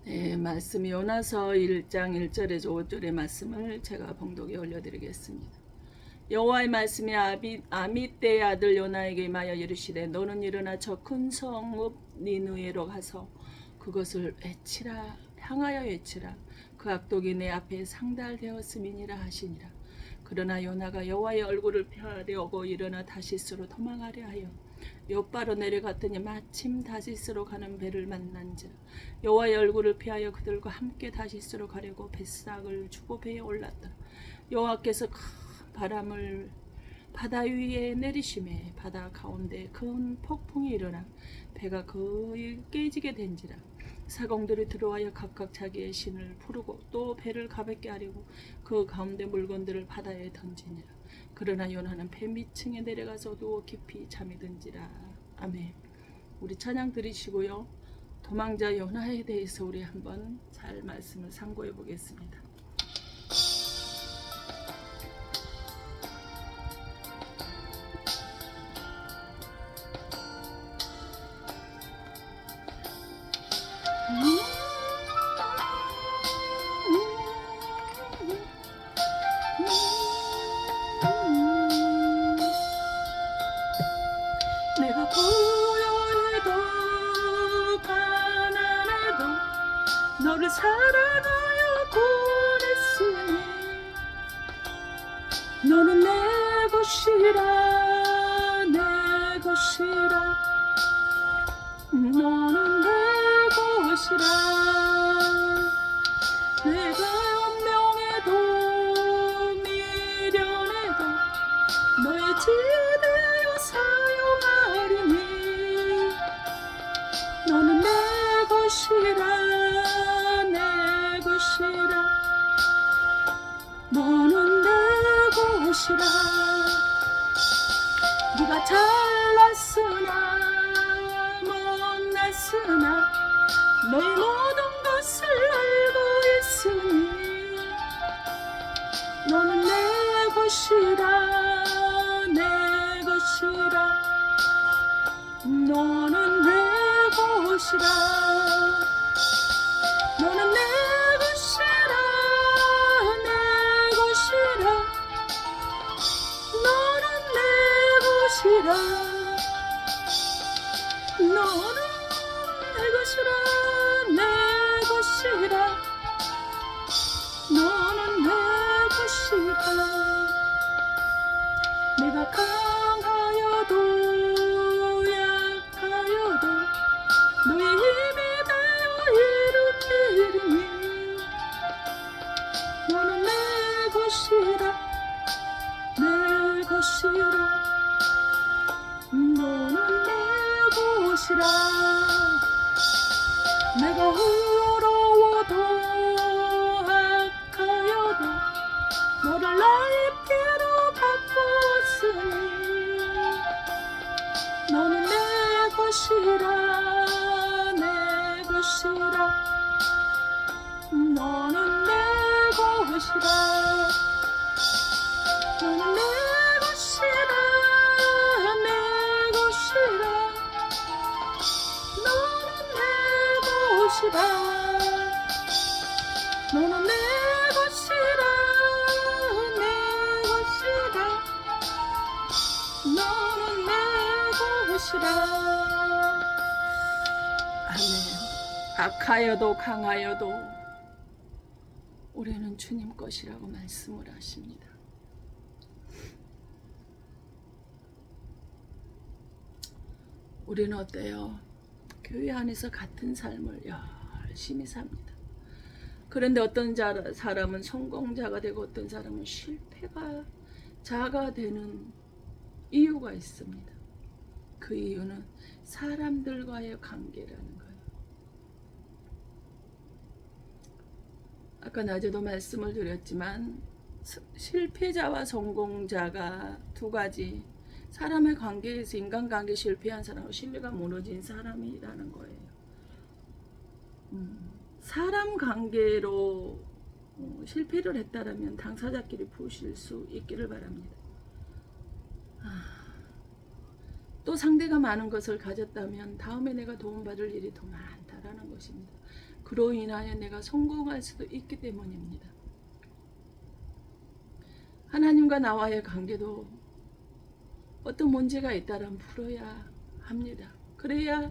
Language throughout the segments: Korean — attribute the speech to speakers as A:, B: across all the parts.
A: 네, 말씀이 요나서 1장 1절에서 5절의 말씀을 제가 봉독에 올려드리겠습니다. 여호와의 말씀이 아미떼의 아들 요나에게 임하여 이르시되 너는 일어나 저 큰 성읍 니느웨로 가서 그것을 외치라 향하여 외치라 그 악독이 내 앞에 상달되었음이니라 하시니라. 그러나 요나가 여호와의 얼굴을 피하려고 일어나 다시스로 도망하려 하여 욥바로 내려갔더니 마침 다시스로 가는 배를 만난지라. 여호와의 얼굴을 피하여 그들과 함께 다시스로 가려고 뱃삭을 주고 배에 올랐더라. 여호와께서 큰 바람을 바다 위에 내리심에 바다 가운데 큰 폭풍이 일어나 배가 거의 깨지게 된지라. 사공들이 들어와여 각각 자기의 신을 부르고 또 배를 가볍게 하려고 그 가운데 물건들을 바다에 던지니라. 그러나 요나는 배 밑층에 내려가서 누워 깊이 잠이 든지라. 아멘. 우리 찬양 드리시고요. 도망자 요나에 대해서 우리 한번 잘 말씀을 상고해 보겠습니다. 내가 고요해도 가난해도 너를 사랑하여 구원했으니 너는 내 것이라 내 것이라 너는 내 것이라. 내가 연명해도 미련해도 너의 지대여 사용하리니 너는 내 것이라 내 것이라 너는 내 것이라. 네가 잘났으나 못났으나 너의 모든 것을 알고 있으니 너는 내 것이라 내 것이라 너는 내 것이라. 너는 내 것이라 내 것이라 너는 내 것이라 너는 내 것이라 내 것이라 너는 내 것이라. 내가 강하여도 약하여도 너의 힘이 되어 일으키리니 너는 내 것이라 내 것이라 너는 내 것이라. 내가 의로워도 악하여도 너를 나의 피로 바꿨으니 너는 내 것이라 내 것이라 너는 내 것이라. 너는 내 것이라 내 것이라 너는 내 것이라 너는 내 것이라 내 것이라 너는 내 것이라. 아멘. 악하여도 강하여도 우리는 주님 것이라고 말씀을 하십니다. 우리는 어때요? 교회 안에서 같은 삶을 열심히 삽니다. 그런데 어떤 사람은 성공자가 되고 어떤 사람은 실패자가 되는 이유가 있습니다. 그 이유는 사람들과의 관계라는 거예요. 아까 낮에도 말씀을 드렸지만 실패자와 성공자가 두 가지 사람의 관계에서 인간관계 실패한 사람은 신뢰가 무너진 사람이라는 거예요. 사람 관계로 실패를 했다라면 당사자끼리 보실 수 있기를 바랍니다. 또 상대가 많은 것을 가졌다면 다음에 내가 도움받을 일이 더 많다라는 것입니다. 그로 인하여 내가 성공할 수도 있기 때문입니다. 하나님과 나와의 관계도 어떤 문제가 있다면 풀어야 합니다. 그래야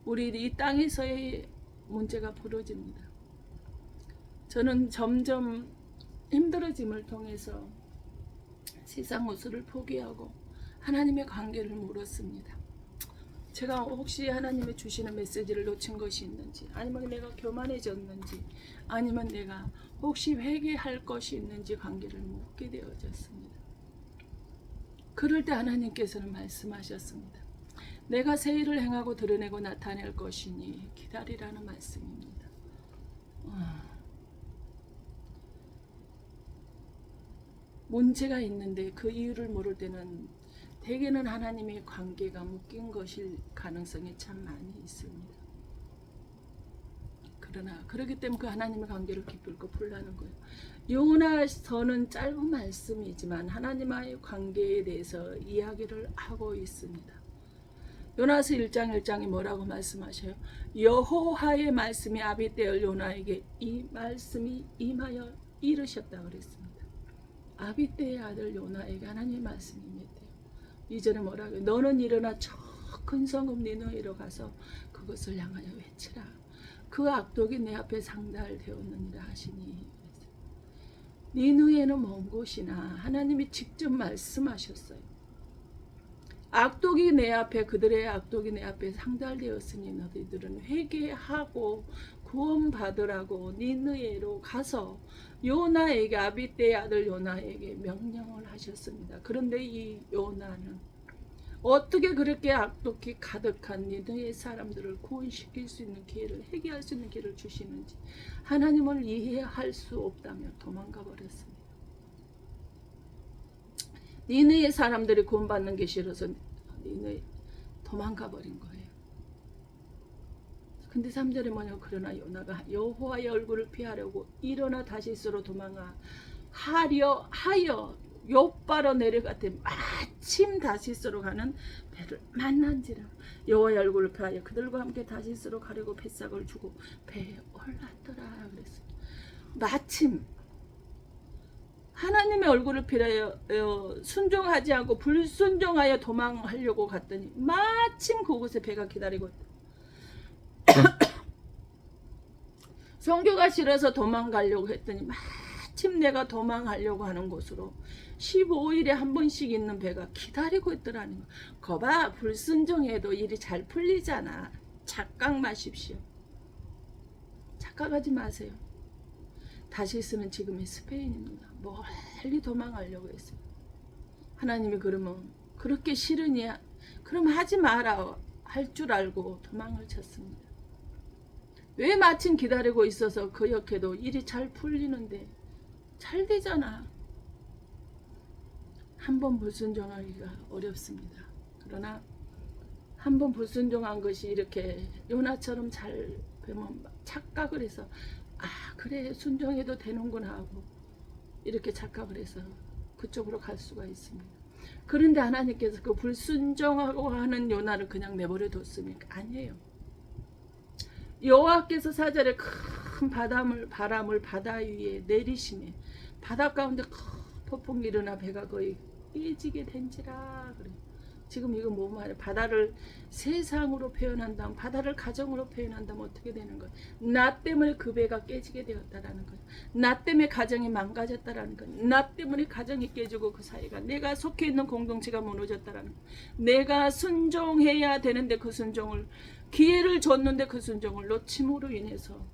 A: 우리 이 땅에서의 문제가 풀어집니다. 저는 점점 힘들어짐을 통해서 세상 것을 포기하고 하나님의 관계를 물었습니다. 제가 혹시 하나님의 주시는 메시지를 놓친 것이 있는지, 아니면 내가 교만해졌는지, 아니면 내가 혹시 회개할 것이 있는지 관계를 묻게 되어졌습니다. 그럴 때 하나님께서는 말씀하셨습니다. 내가 새 일을 행하고 드러내고 나타낼 것이니 기다리라는 말씀입니다. 문제가 있는데 그 이유를 모를 때는 대개는 하나님의 관계가 묶인 것일 가능성이 참 많이 있습니다. 그러나 그렇기 때문에 그 하나님의 관계를 기쁠고 풀라는 거예요. 요나서는 짧은 말씀이지만 하나님과의 관계에 대해서 이야기를 하고 있습니다. 요나서 1장 1장이 뭐라고 말씀하셔요? 여호와의 말씀이 아비떼엘 요나에게 이 말씀이 임하여 이르셨다 그랬습니다. 아비떼의 아들 요나에게 하나님의 말씀이 임했대요. 이전에 뭐라고요? 너는 일어나 저 큰 성읍 니느웨로 가서 그것을 향하여 외치라. 그 악독이 내 앞에 상달되었느니라 하시니. 니느웨는 먼 곳이나 하나님이 직접 말씀하셨어요. 악독이 내 앞에, 그들의 악독이 내 앞에 상달되었으니 너희들은 회개하고 구원받으라고 니느웨로 가서 요나에게, 아비떼의 아들 요나에게 명령을 하셨습니다. 그런데 이 요나는 어떻게 그렇게 악독이 가득한 니느웨 사람들을 구원시킬 수 있는 기회를, 회개할 수 있는 기회를 주시는지 하나님을 이해할 수 없다며 도망가 버렸습니다. 니느웨 사람들이 구원받는 게 싫어서 니느웨 도망가 버린 거예요. 근데 3절에 뭐냐고, 그러나 요나가 여호와의 얼굴을 피하려고 일어나 다시스로 도망하 하여 욥바로 내려갔더니 마침 다시스로 가는 배를 만난지라. 여호와의 얼굴을 피하여 그들과 함께 다시스로 가려고 뱃삭을 주고 배에 올랐더라 그랬습니다. 마침 하나님의 얼굴을 피하여 순종하지 않고 불순종하여 도망하려고 갔더니 마침 그곳에 배가 기다리고 있다. 성교가 싫어서 도망가려고 했더니 마침 내가 도망하려고 하는 곳으로 15일에 한 번씩 있는 배가 기다리고 있더라는 거. 거봐, 불순종해도 일이 잘 풀리잖아. 착각 마십시오. 착각하지 마세요. 다시스는 지금의 스페인입니다. 멀리 도망가려고 했어요. 하나님이 그러면 그렇게 싫으니 그럼 하지 마라 할 줄 알고 도망을 쳤습니다. 왜 마침 기다리고 있어서 그 역해도 일이 잘 풀리는데 잘 되잖아. 한번 불순종하기가 어렵습니다. 그러나 한번 불순종한 것이 이렇게 요나처럼 잘 되면 착각을 해서 그래 순종해도 되는구나 하고 이렇게 착각을 해서 그쪽으로 갈 수가 있습니다. 그런데 하나님께서 그 불순종하고 하는 요나를 그냥 내버려 뒀습니까? 아니에요. 여호와께서 4절에 큰 바람을 바다 위에 내리시매 바다 가운데 큰 폭풍이 일어나 배가 거의 깨지게 된지라. 그래. 지금 이거 뭐 말이야? 바다를 세상으로 표현한다면, 바다를 가정으로 표현한다면 어떻게 되는 거야? 나 때문에 그 배가 깨지게 되었다라는 거야. 나 때문에 가정이 망가졌다라는 거야. 나 때문에 가정이 깨지고 그 사이가, 내가 속해 있는 공동체가 무너졌다라는 거야. 내가 순종해야 되는데 그 순종을, 기회를 줬는데 그 순종을 놓침으로 인해서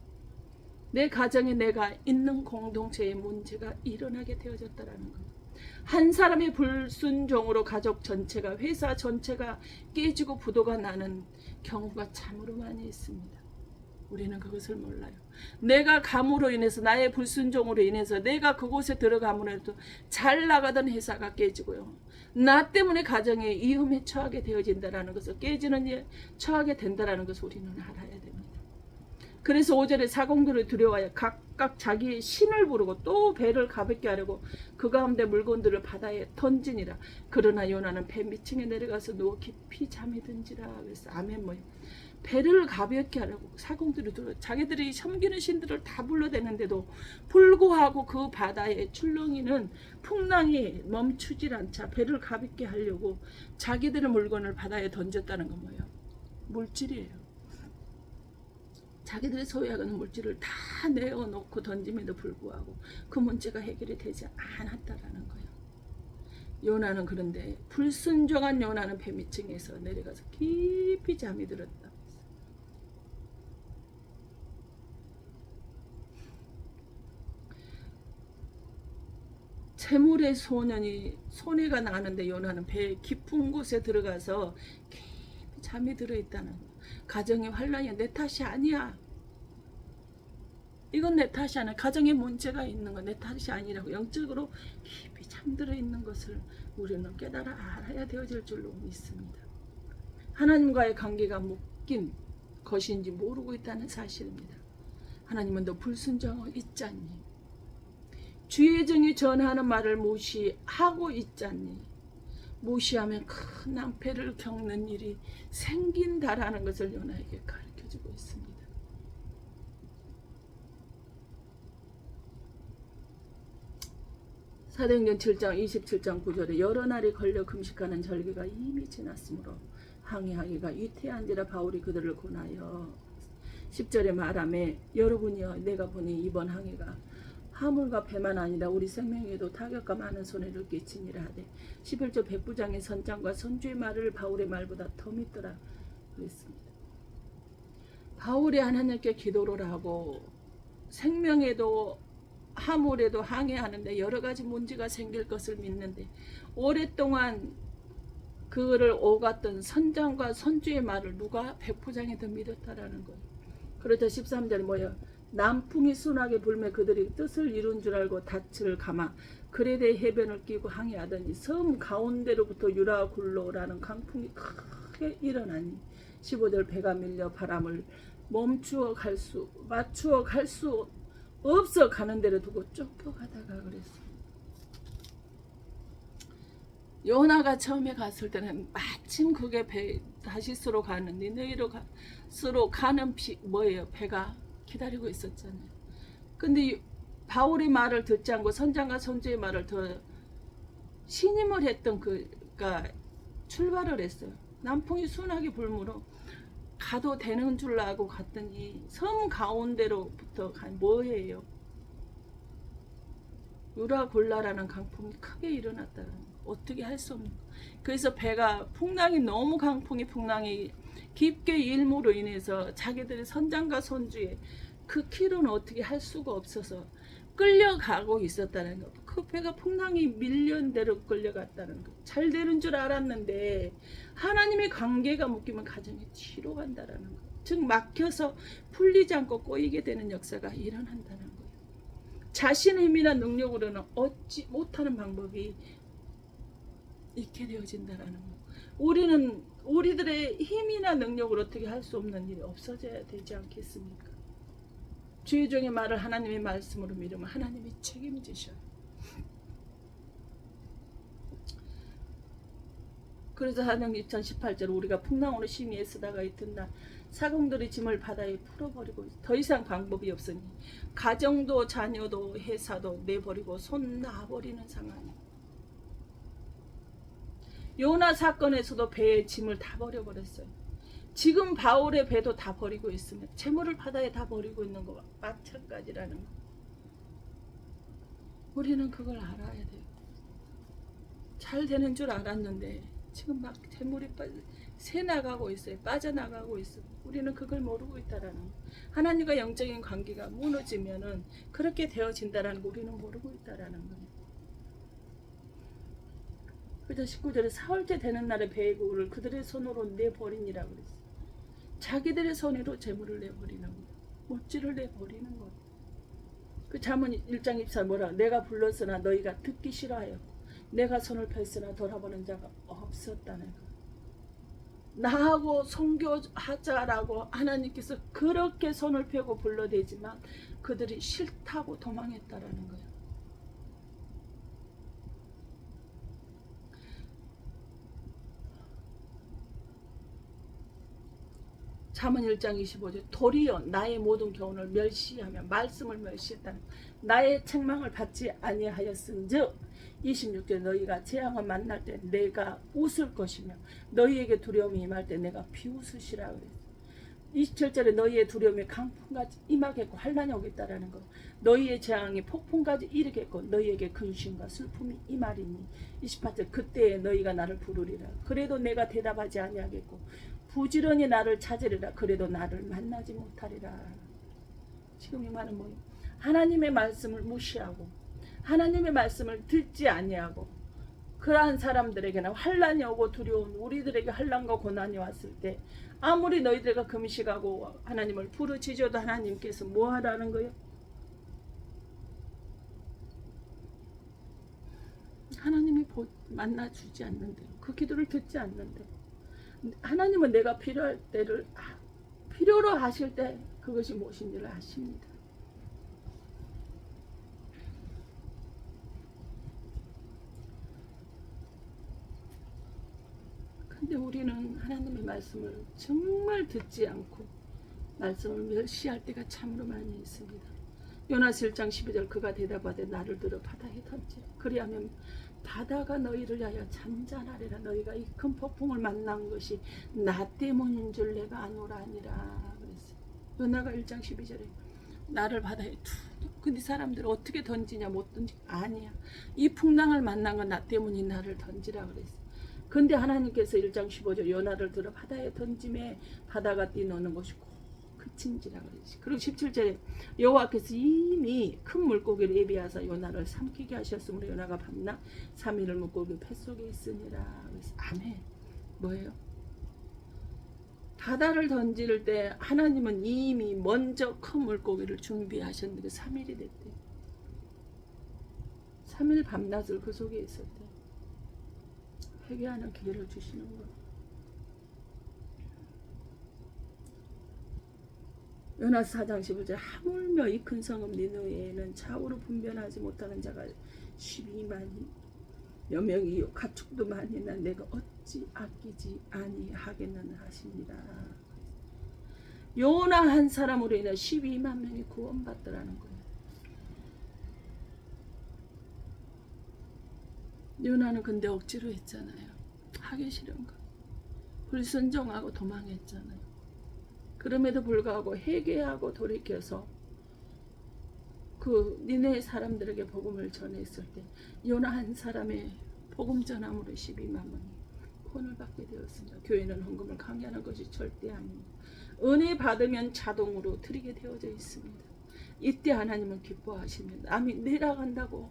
A: 내 가정에, 내가 있는 공동체에 문제가 일어나게 되어졌다라는 거야. 한 사람의 불순종으로 가족 전체가, 회사 전체가 깨지고 부도가 나는 경우가 참으로 많이 있습니다. 우리는 그것을 몰라요. 내가 감으로 인해서, 나의 불순종으로 인해서 내가 그곳에 들어감으로 해도 잘 나가던 회사가 깨지고요. 나 때문에 가정에 위험에 처하게 되어진다는 것을, 깨지는 일 처하게 된다는 것을 우리는 알아야 됩니다. 그래서 5절에 사공들을 두려워하여 각각 자기의 신을 부르고 또 배를 가볍게 하려고 그 가운데 물건들을 바다에 던지니라. 그러나 요나는 배 밑층에 내려가서 누워 깊이 잠이 든지라. 그래서 아멘. 뭐예요? 배를 가볍게 하려고 사공들이 들어 자기들이 섬기는 신들을 다 불러대는데도 불구하고 그 바다의 출렁이는 풍랑이 멈추질 않자 배를 가볍게 하려고 자기들의 물건을 바다에 던졌다는 건 뭐예요? 물질이에요. 자기들이 소유하는 물질을 다 내어놓고 던짐에도 불구하고 그 문제가 해결이 되지 않았다라는 거예요. 요나는 그런데 불순종한 요나는 배 밑층에서 내려가서 깊이 잠이 들었다. 재물의 소년이 손해가 나는데 요나는 배 깊은 곳에 들어가서 깊이 잠이 들어있다는 거야. 가정의 환란이 내 탓이 아니야. 이건 내 탓이 아니야. 가정에 문제가 있는 건 내 탓이 아니라고 영적으로 깊이 잠들어 있는 것을 우리는 깨달아 알아야 되어질 줄로 믿습니다. 하나님과의 관계가 묶인 것인지 모르고 있다는 사실입니다. 하나님은 너 불순종하고 있지 않니? 주의 종이 전하는 말을 무시하고 있지 않니? 무시하면 큰 낭패를 겪는 일이 생긴다라는 것을 요나에게 가르쳐주고 있습니다. 사도행전 7장 27장 9절에 여러 날이 걸려 금식하는 절기가 이미 지났으므로 항해하기가 위태한지라 바울이 그들을 권하여 10절에 말하매 여러분이여 내가 보니 이번 항해가 화물과 배만 아니라 우리 생명에도 타격과 많은 손해를 끼치니라 하되 11절 백부장의 선장과 선주의 말을 바울의 말보다 더 믿더라 그랬습니다. 바울이 하나님께 기도를 하고 생명에도 화물에도 항해하는데 여러 가지 문제가 생길 것을 믿는데 오랫동안 그거를 오갔던 선장과 선주의 말을 누가 백부장이 더 믿었다라는 거예요. 그러자 13절에 뭐예요? 남풍이 순하게 불매 그들이 뜻을 이룬 줄 알고 닻을 감아 그레데 해변을 끼고 항해하더니 섬 가운데로부터 유라굴로라는 강풍이 크게 일어나니 15절 배가 밀려 바람을 맞추어 갈 수 없어 가는 대로 두고 쫓겨가다가 그랬어. 요나가 처음에 갔을 때는 마침 그게 다시스로 가는 니느웨로 가는 뭐예요? 배가 기다리고 있었잖아요. 근데 바울의 말을 듣지 않고 선장과 선주의 말을 더 신임을 했던 그가 출발을 했어요. 남풍이 순하게 불므로 가도 되는 줄 알고 갔더니 섬 가운데로부터 간 뭐예요? 유라골라라는 강풍이 크게 일어났다는 거. 어떻게 할 수 없는 거. 그래서 배가 풍랑이 너무 풍랑이 깊게 일므로 인해서 자기들의 선장과 선주의 그 키로는 어떻게 할 수가 없어서 끌려가고 있었다는 거. 그 배가 풍랑이 밀려온 대로 끌려갔다는 거. 잘 되는 줄 알았는데 하나님의 관계가 묶이면 가정이 뒤로 간다는 거. 즉 막혀서 풀리지 않고 꼬이게 되는 역사가 일어난다는 거예요. 자신의 힘이나 능력으로는 얻지 못하는 방법이 있게 되어진다는 거. 우리는 우리들의 힘이나 능력으로 어떻게 할 수 없는 일이 없어져야 되지 않겠습니까? 주의 종의 말을 하나님의 말씀으로 믿으면 하나님이 책임지셔요. 그래서 사도행전 2018절 우리가 풍랑으로 심히 애쓰다가 이튿날 사공들의 짐을 바다에 풀어버리고 더 이상 방법이 없으니 가정도 자녀도 회사도 내버리고 손 놔버리는 상황이에요. 요나 사건에서도 배의 짐을 다 버려버렸어요. 지금 바울의 배도 다 버리고 있으면 재물을 바다에 다 버리고 있는 거와 마찬가지라는 거. 우리는 그걸 알아야 돼요. 잘 되는 줄 알았는데 지금 막 재물이 새 나가고 있어요. 빠져나가고 있어요. 우리는 그걸 모르고 있다라는 거. 하나님과 영적인 관계가 무너지면은 그렇게 되어진다라는 거 우리는 모르고 있다라는 거예요. 그래서 19절에 사흘째 되는 날에 배의 고를 그들의 손으로 내버리니라 그랬어요. 자기들의 손으로 재물을 내버리는 거예요. 물질을 내버리는 거예요. 그 잠언 1장 24 뭐라 내가 불렀으나 너희가 듣기 싫어하였고 내가 손을 폈으나 돌아보는 자가 없었다는 거예요. 나하고 선교하자라고 하나님께서 그렇게 손을 펴고 불러대지만 그들이 싫다고 도망했다라는 거예요. 잠언 1장 25절 도리어 나의 모든 교훈을 멸시하며 말씀을 멸시했다는 나의 책망을 받지 아니하였은즉 26절 너희가 재앙을 만날 때 내가 웃을 것이며 너희에게 두려움이 임할 때 내가 비웃으시라 그랬어. 27절에 너희의 두려움이 강풍같이 임하겠고 환란이 오겠다라는 거. 너희의 재앙이 폭풍까지 이르겠고 너희에게 근심과 슬픔이 임하리니 28절 그때에 너희가 나를 부르리라. 그래도 내가 대답하지 아니하겠고 부지런히 나를 찾으리라. 그래도 나를 만나지 못하리라. 지금 이 말은 뭐예요? 하나님의 말씀을 무시하고 하나님의 말씀을 듣지 아니하고 그러한 사람들에게는 환란이 오고 두려운 우리들에게 환란과 고난이 왔을 때 아무리 너희들과 금식하고 하나님을 부르짖어도 하나님께서 뭐 하라는 거예요? 하나님이 만나주지 않는데 그 기도를 듣지 않는데 하나님은 내가 필요할 때를 필요로 하실 때 그것이 무엇인지를 아십니다. 근데 우리는 하나님의 말씀을 정말 듣지 않고 말씀을 멸시할 때가 참으로 많이 있습니다. 요나스 1장 12절 그가 대답하되 나를 들어 바다에 던지라. 그리하면 바다가 너희를 위하여 잔잔하리라. 너희가 이 큰 폭풍을 만난 것이 나 때문인 줄 내가 아노라니라 그랬어요. 요나가 1장 12절에 나를 바다에 근데 사람들 어떻게 던지냐 못 던지 아니야. 이 풍랑을 만난 건 나 때문인 나를 던지라 그랬어요. 근데 하나님께서 1장 15절 요나를 들어 바다에 던짐에 바다가 뛰노는 것이 꼭 그친지라 그러지. 그리고 17절에 여호와께서 이미 큰 물고기를 예비하사 요나를 삼키게 하셨으므로 요나가 밤낮 3일을 물고기 뱃속에 있으니라. 그래서 아멘. 뭐예요? 바다를 던질 때 하나님은 이미 먼저 큰 물고기를 준비하셨는데 3일이 됐대. 3일 밤낮을 그 속에 있었대. 회개하는 기회를 주시는 거. 요나스 4장 15절 하물며 이 큰 성읍 니느웨에는 좌우로 분변하지 못하는 자가 12만이 몇 명이요 가축도 많으나 내가 어찌 아끼지 아니하겠느냐 하십니다. 요나 한 사람으로 인해 12만 명이 구원받더라는 거예요. 요나는 근데 억지로 했잖아요. 하기 싫은 거. 불순종하고 도망했잖아요. 그럼에도 불구하고 회개하고 돌이켜서 그 니네 사람들에게 복음을 전했을 때 요나 한 사람의 복음 전함으로 12만 명이 구원을 받게 되었습니다. 교회는 헌금을 강요하는 것이 절대 아닙니다. 은혜 받으면 자동으로 드리게 되어져 있습니다. 이때 하나님은 기뻐하시면 남이 내려간다고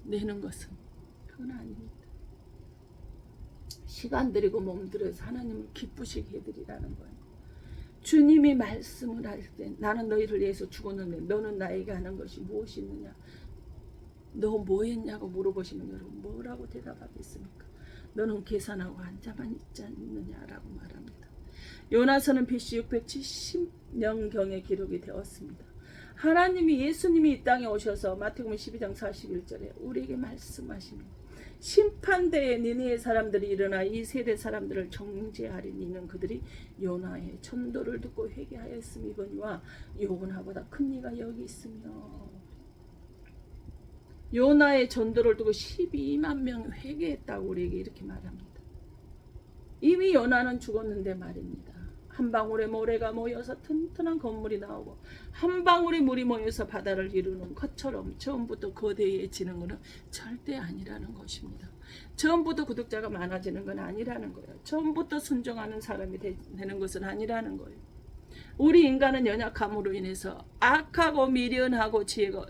A: 내는 것은 그건 아닙니다. 시간 들이고 몸 들여서 하나님을 기쁘시게 해드리라는 거예요. 주님이 말씀을 할 때 나는 너희를 위해서 죽었는데 너는 나에게 하는 것이 무엇이 있느냐? 너 뭐 했냐고 물어보시면 여러분 뭐라고 대답하겠습니까? 너는 계산하고 앉아만 있지 않느냐라고 말합니다. 요나서는 BC 670년경에 기록이 되었습니다. 하나님이 예수님이 이 땅에 오셔서 마태복음 12장 41절에 우리에게 말씀하십니다. 심판대에 니느웨 사람들이 일어나 이 세대 사람들을 정죄하리니 이는 그들이 요나의 전도를 듣고 회개하였음이거니와 요나보다 큰 이가 여기 있으며. 요나의 전도를 듣고 12만 명이 회개했다고 우리에게 이렇게 말합니다. 이미 요나는 죽었는데 말입니다. 한 방울의 모래가 모여서 튼튼한 건물이 나오고 한 방울의 물이 모여서 바다를 이루는 것처럼 처음부터 거대해지는 것은 절대 아니라는 것입니다. 처음부터 구독자가 많아지는 건 아니라는 거예요. 처음부터 순종하는 사람이 되는 것은 아니라는 거예요. 우리 인간은 연약함으로 인해서 악하고 미련하고 지혜가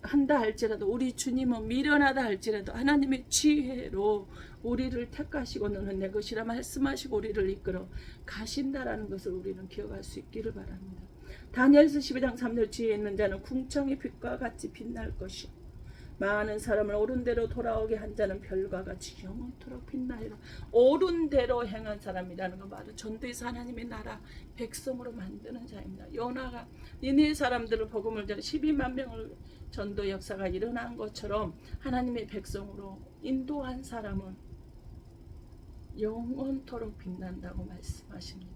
A: 한다 할지라도 우리 주님은 미련하다 할지라도 하나님의 지혜로 우리를 택하시고 너는 내 것이라 말씀하시고 우리를 이끌어 가신다라는 것을 우리는 기억할 수 있기를 바랍니다. 다니엘서 12장 3절 지혜 있는 자는 궁창의 빛과 같이 빛날 것이요 많은 사람을 옳은 대로 돌아오게 한 자는 별과 같이 영원토록 빛나리라. 옳은 대로 행한 사람이라는 건 바로 전도해서 하나님의 나라 백성으로 만드는 자입니다. 요나가 니느웨 사람들을 복음을 전 12만 명을 전도 역사가 일어난 것처럼 하나님의 백성으로 인도한 사람은 영원토록 빛난다고 말씀하십니다.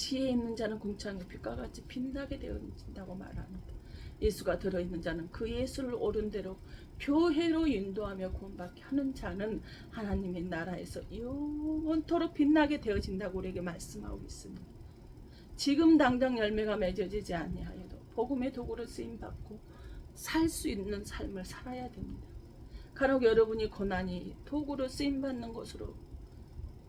A: 지혜 있는 자는 궁창의 빛과 같이 빛나게 되어진다고 말합니다. 예수가 들어있는 자는 그 예수를 옳은 대로 교회로 인도하며 구원받게 하는 자는 하나님의 나라에서 영원토록 빛나게 되어진다고 우리에게 말씀하고 있습니다. 지금 당장 열매가 맺어지지 아니하여도 복음의 도구로 쓰임받고 살 수 있는 삶을 살아야 됩니다. 간혹 여러분이 고난이 도구로 쓰임받는 것으로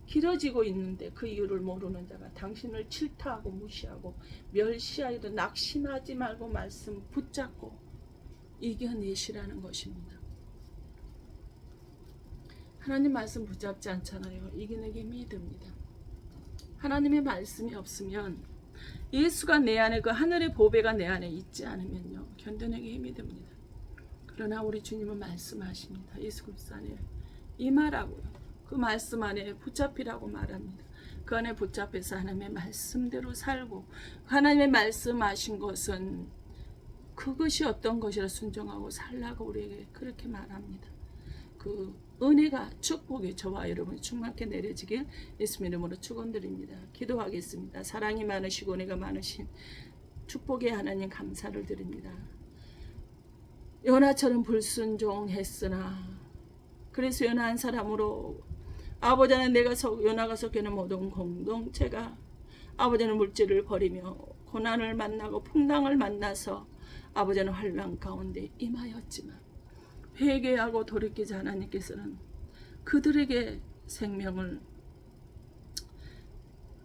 A: 길어지고 있는데 그 이유를 모르는 자가 당신을 질타하고 무시하고 멸시하여도 낙심하지 말고 말씀 붙잡고 이겨내시라는 것입니다. 하나님 말씀 붙잡지 않잖아요. 이겨내기 힘이 듭니다. 하나님의 말씀이 없으면 예수가 내 안에 그 하늘의 보배가 내 안에 있지 않으면요 견뎌내기 힘이 듭니다. 그러나 우리 주님은 말씀하십니다. 예수 그리스도 안에 임하라고요. 그 말씀 안에 붙잡히라고 말합니다. 그 안에 붙잡혀서 하나님의 말씀대로 살고 하나님의 말씀하신 것은 그것이 어떤 것이라 순종하고 살라고 우리에게 그렇게 말합니다. 그 은혜가 축복이 저와 여러분 충만케 내려지길 예수님 이름으로 축원드립니다. 기도하겠습니다. 사랑이 많으시고 은혜가 많으신 축복의 하나님 감사를 드립니다. 요나처럼 불순종했으나 그래서 요나 한 사람으로 아버지는 내가 요나가 속해 있는 모든 공동체가 아버지는 물질을 버리며 고난을 만나고 풍랑을 만나서 아버지는 환난 가운데 임하였지만 회개하고 돌이키자 하나님께서는 그들에게 생명을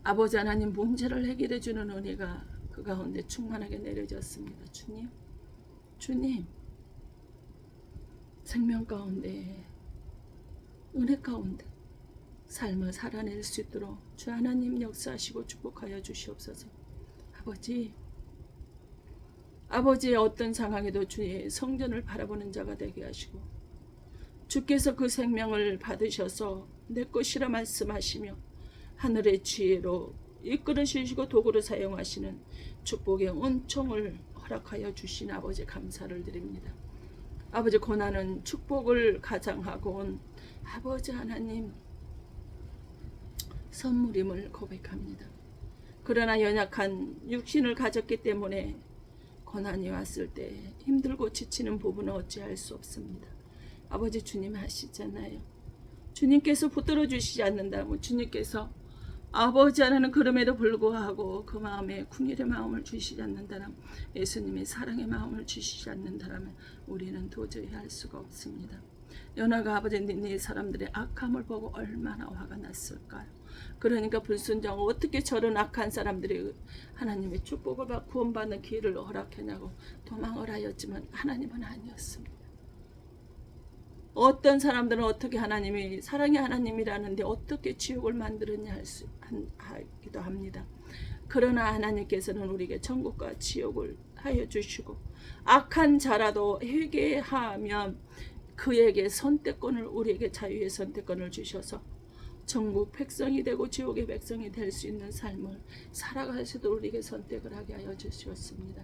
A: 아버지 하나님 문제를 해결해 주는 은혜가 그 가운데 충만하게 내려졌습니다. 주님 생명 가운데 은혜 가운데 삶을 살아낼 수 있도록 주 하나님 역사하시고 축복하여 주시옵소서. 아버지의 어떤 상황에도 주의 성전을 바라보는 자가 되게 하시고 주께서 그 생명을 받으셔서 내 것이라 말씀하시며 하늘의 지혜로 이끌어 주시고 도구로 사용하시는 축복의 은총을 허락하여 주신 아버지 감사를 드립니다. 아버지 고난은 축복을 가장하고 온 아버지 하나님 선물임을 고백합니다. 그러나 연약한 육신을 가졌기 때문에 고난이 왔을 때 힘들고 지치는 부분은 어찌할 수 없습니다. 아버지 주님 하시잖아요. 주님께서 붙들어 주시지 않는다면 주님께서 아버지 하나는 그럼에도 불구하고 그 마음에 궁일의 마음을 주시지 않는다면 예수님의 사랑의 마음을 주시지 않는다면 우리는 도저히 할 수가 없습니다. 요나가 아버지 네 사람들의 악함을 보고 얼마나 화가 났을까요? 그러니까 불순종 어떻게 저런 악한 사람들이 하나님의 축복을 받고 구원받는 기회를 허락하냐고 도망을 하였지만 하나님은 아니었습니다. 어떤 사람들은 어떻게 하나님이 사랑의 하나님이라는데 어떻게 지옥을 만들었냐 하기도 합니다. 그러나 하나님께서는 우리에게 천국과 지옥을 하여 주시고 악한 자라도 회개하면 그에게 선택권을 우리에게 자유의 선택권을 주셔서 천국 백성이 되고 지옥의 백성이 될 수 있는 삶을 살아갈 수도 우리에게 선택을 하게 하여 주셨습니다.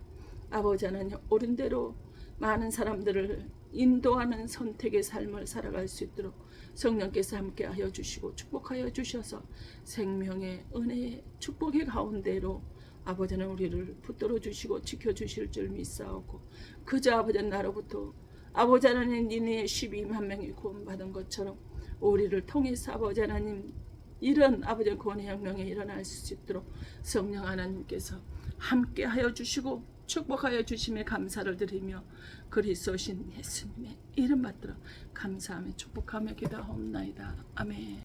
A: 아버지 하나님 옳은 대로 많은 사람들을 인도하는 선택의 삶을 살아갈 수 있도록 성령께서 함께 하여 주시고 축복하여 주셔서 생명의 은혜의 축복의 가운데로 아버지는 우리를 붙들어 주시고 지켜주실 줄 믿사오고 그저 아버지 나로부터 아버지 하나님 니네 12만 명이 구원받은 것처럼 우리를 통해서 아버지 하나님 이런 아버지 구원의 혁명이 일어날 수 있도록 성령 하나님께서 함께 하여 주시고 축복하여 주심에 감사를 드리며 그리스도신 예수님의 이름 받들어 감사하며 축복하며 기도하옵나이다. 아멘.